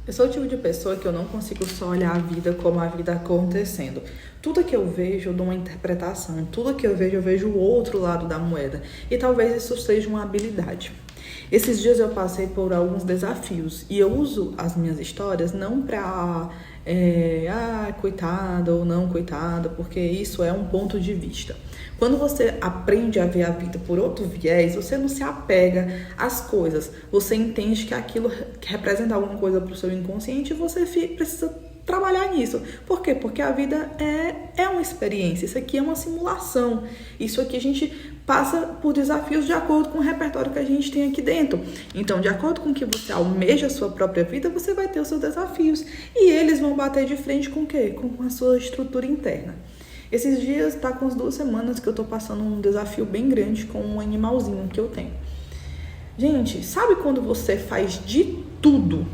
Eu sou o tipo de pessoa que eu não consigo só olhar a vida como a vida acontecendo. Tudo que eu vejo, eu dou uma interpretação. Tudo que eu vejo o outro lado da moeda. E talvez isso seja uma habilidade. Esses dias eu passei por alguns desafios e eu uso as minhas histórias não pra coitada ou não coitada, porque isso é um ponto de vista. Quando você aprende a ver a vida por outro viés, você não se apega às coisas. Você entende que aquilo representa alguma coisa para o seu inconsciente e você precisa trabalhar nisso. Por quê? Porque a vida é uma experiência. Isso aqui é uma simulação. Isso aqui a gente passa por desafios de acordo com o repertório que a gente tem aqui dentro. Então, de acordo com o que você almeja a sua própria vida, você vai ter os seus desafios. E eles vão bater de frente com o quê? Com a sua estrutura interna. Esses dias, tá com as 2 semanas que eu tô passando um desafio bem grande com um animalzinho que eu tenho. Gente, sabe quando você faz de tudo?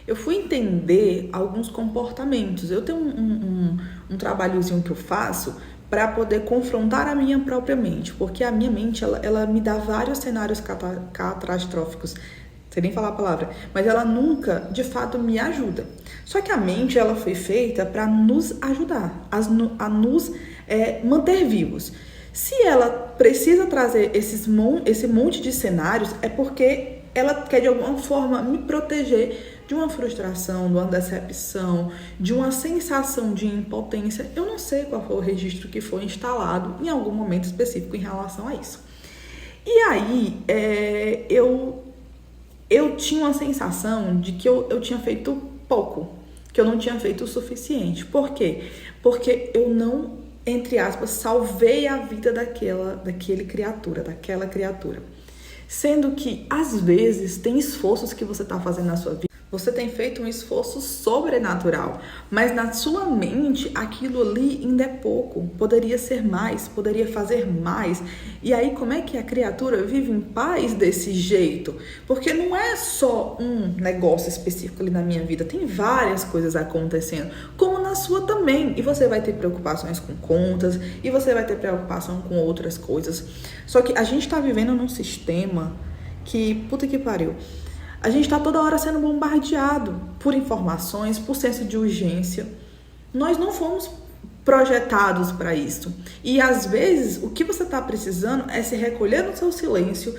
Eu fui entender alguns comportamentos. Eu tenho um trabalhozinho que eu faço para poder confrontar a minha própria mente, porque a minha mente, ela me dá vários cenários catastróficos, sei nem falar a palavra, mas ela nunca, de fato, me ajuda. Só que a mente, ela foi feita para nos ajudar, a nos manter vivos. Se ela precisa trazer esse monte de cenários, é porque ela quer, de alguma forma, me proteger de uma frustração, de uma decepção, de uma sensação de impotência. Eu não sei qual foi o registro que foi instalado em algum momento específico em relação a isso. E aí, eu tinha uma sensação de que eu tinha feito pouco, que eu não tinha feito o suficiente. Por quê? Porque eu não, entre aspas, salvei a vida daquela criatura. Sendo que, às vezes, tem esforços que você está fazendo na sua vida. Você tem feito um esforço sobrenatural, mas na sua mente aquilo ali ainda é pouco. Poderia ser mais, poderia fazer mais. E aí como é que a criatura vive em paz desse jeito? Porque não é só um negócio específico ali na minha vida, tem várias coisas acontecendo, como na sua também. E você vai ter preocupações com contas, e você vai ter preocupação com outras coisas. Só que a gente tá vivendo num sistema que, puta que pariu, a gente está toda hora sendo bombardeado por informações, por senso de urgência. Nós não fomos projetados para isso. E às vezes o que você está precisando é se recolher no seu silêncio,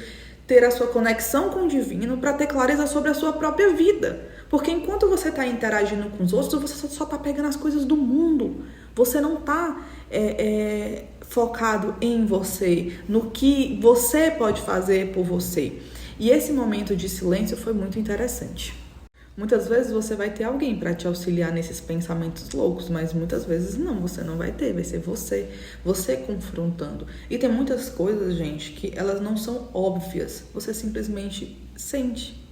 ter a sua conexão com o divino para ter clareza sobre a sua própria vida. Porque enquanto você está interagindo com os outros, você só está pegando as coisas do mundo. Você não está focado em você, no que você pode fazer por você. E esse momento de silêncio foi muito interessante. Muitas vezes você vai ter alguém para te auxiliar nesses pensamentos loucos, mas muitas vezes não, você não vai ter, vai ser você confrontando. E tem muitas coisas, gente, que elas não são óbvias, você simplesmente sente.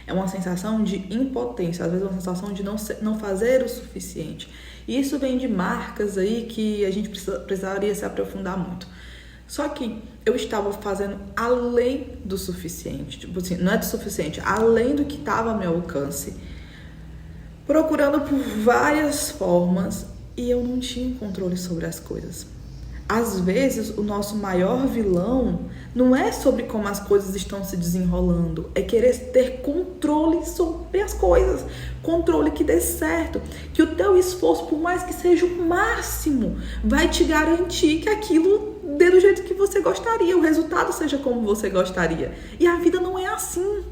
É uma sensação de impotência, às vezes é uma sensação de não fazer o suficiente. E isso vem de marcas aí que a gente precisaria se aprofundar muito. Só que eu estava fazendo além do suficiente, tipo assim, não é do suficiente, além do que estava ao meu alcance, procurando por várias formas e eu não tinha controle sobre as coisas. Às vezes, o nosso maior vilão não é sobre como as coisas estão se desenrolando, é querer ter controle sobre as coisas, controle que dê certo, que o teu esforço, por mais que seja o máximo, vai te garantir que aquilo dê do jeito que você gostaria, o resultado seja como você gostaria. E a vida não é assim.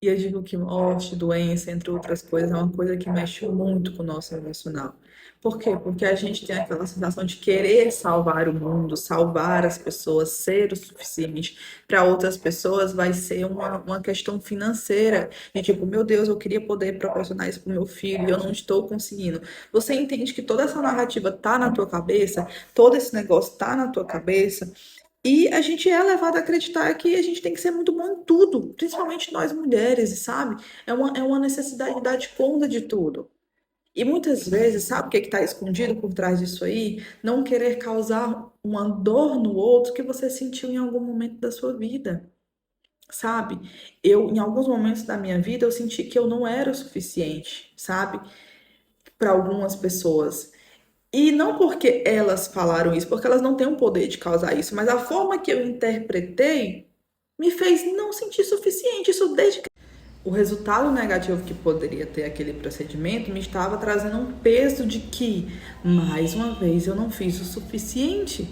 E eu digo que morte, doença, entre outras coisas, é uma coisa que mexe muito com o nosso emocional. Por quê? Porque a gente tem aquela sensação de querer salvar o mundo, salvar as pessoas, ser o suficiente. Para outras pessoas vai ser uma questão financeira. E tipo, meu Deus, eu queria poder proporcionar isso para o meu filho e eu não estou conseguindo. Você entende que toda essa narrativa tá na tua cabeça, todo esse negócio tá na tua cabeça. E a gente é levado a acreditar que a gente tem que ser muito bom em tudo, principalmente nós mulheres, sabe? É uma necessidade de dar de conta de tudo. E muitas vezes, sabe o que está escondido por trás disso aí? Não querer causar uma dor no outro que você sentiu em algum momento da sua vida, sabe? Em alguns momentos da minha vida, eu senti que eu não era o suficiente, sabe? Para algumas pessoas. E não porque elas falaram isso, porque elas não têm o poder de causar isso, mas a forma que eu interpretei me fez não sentir suficiente. Isso desde o resultado negativo que poderia ter aquele procedimento me estava trazendo um peso de que, mais uma vez, eu não fiz o suficiente.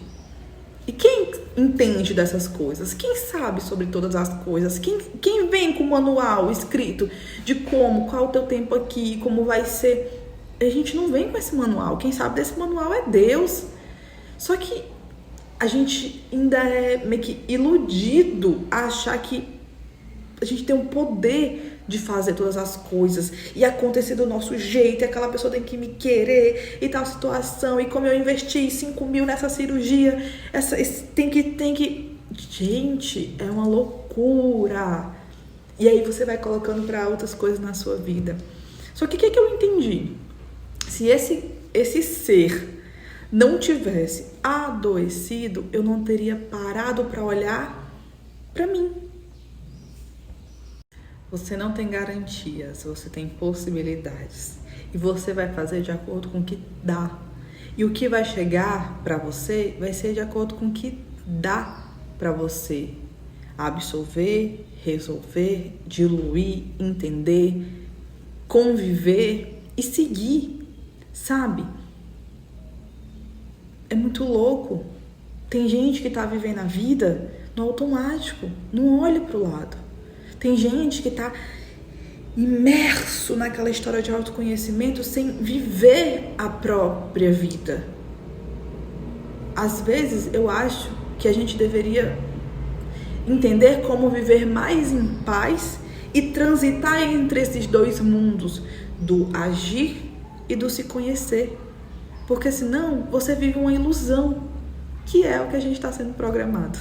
E quem entende dessas coisas? Quem sabe sobre todas as coisas? Quem vem com o manual escrito de qual o teu tempo aqui, como vai ser? A gente não vem com esse manual. Quem sabe desse manual é Deus. Só que a gente ainda é meio que iludido a achar que a gente tem um poder de fazer todas as coisas e acontecer do nosso jeito, e aquela pessoa tem que me querer e tal situação, e como eu investi 5 mil nessa cirurgia, tem que... Gente, é uma loucura. E aí você vai colocando para outras coisas na sua vida. Só que o que eu entendi? Se esse ser não tivesse adoecido, eu não teria parado para olhar para mim. Você não tem garantias, você tem possibilidades. E você vai fazer de acordo com o que dá. E o que vai chegar para você vai ser de acordo com o que dá para você absorver, resolver, diluir, entender, conviver e seguir, sabe? É muito louco. Tem gente que tá vivendo a vida no automático, não olha pro lado. Tem gente que está imerso naquela história de autoconhecimento sem viver a própria vida. Às vezes eu acho que a gente deveria entender como viver mais em paz e transitar entre esses dois mundos, do agir e do se conhecer. Porque senão você vive uma ilusão, que é o que a gente está sendo programado.